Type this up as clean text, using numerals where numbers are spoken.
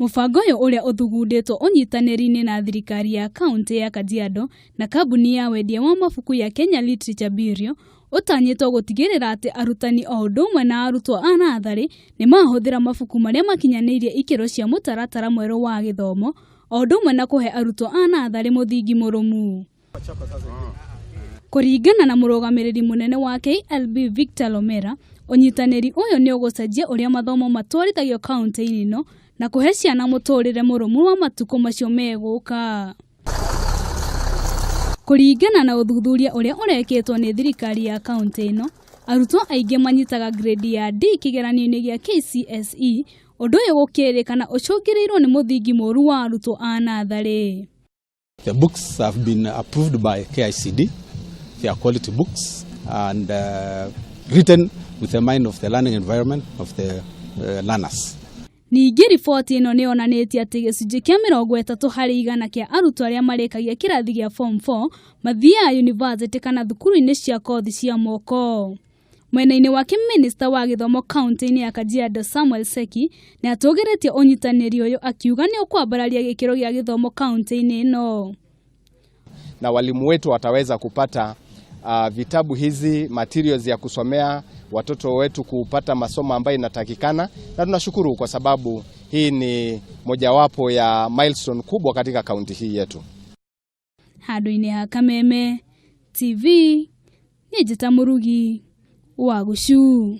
Mũbango ũyũ ũrĩa ũthugundĩtwo ũnyitanĩri-inĩ na thirikari ya kaunti ya Kajiado na kambuni ya wendia wa mabuku ya Kenya Literature Bureau ũtanyĩtwo gũtigĩrĩra atĩ arutani o ũndũ ũmwe na arutwo a natharĩ nĩ mahũthĩra mabuku marĩa makinyanĩirie ikĩro cia mũtaratara mwerũ wa gĩthomo o ũndũ ũmwe na kũhe arutwo a natharĩ mũthingi mũrũmu. Kũringana na mũrũgamĩrĩri mũnene wa KLB Victor Lomera, ũnyitanĩri ũyũ nĩ ũgũcenjia ũrĩa mathomo matwarithagio kaunti-inĩ ĩno na kũhe ciana mũtũũrĩre mũrũmu wa matukũ macio megũka. Kũringana na ũthuthuria ũrĩa ũrekĩtwo nĩ thirikari ya kaunti ĩno, arutwo aingĩ manyitaga grade ya D kĩgeranio-inĩ gĩa KCSE, ũndũ ũyũ gũkĩrĩkana ũcũngĩrĩirwo nĩ mũthingi mũru wa arutwo a natharĩ. The books have been approved by KICD. They are quality books and written with the mind of the learning environment of the learners. Ningĩ riboti ĩno nĩ yonanĩtie atĩ gĩcunjĩ kĩa 30% kĩa arutwo arĩa marĩkagia kĩrathi gĩa form 4 mathiaga university kana thukuru-inĩ cia kothi cia moko. Mwena-inĩ wake Minister wa gĩthomo kaunti-inĩ ya Kajiado Samuel Seki nĩ atũgĩrĩtie ũnyitanĩri ũyũ akiuga nĩ ũkwambararia gĩkĩro gĩa gĩthomo kaunti-inĩ ĩno. Na walimu wetu wataweza kupata vitabu hizi, materials ya kusomea watoto wetu kupata masomo ambayo inatakikana, na tunashukuru kwa sababu hii ni mojawapo ya milestone kubwa katika kaunti hii yetu. Handũ-inĩ ha Kameme TV, nĩ Njĩta Mũrugi wa Gũcuu.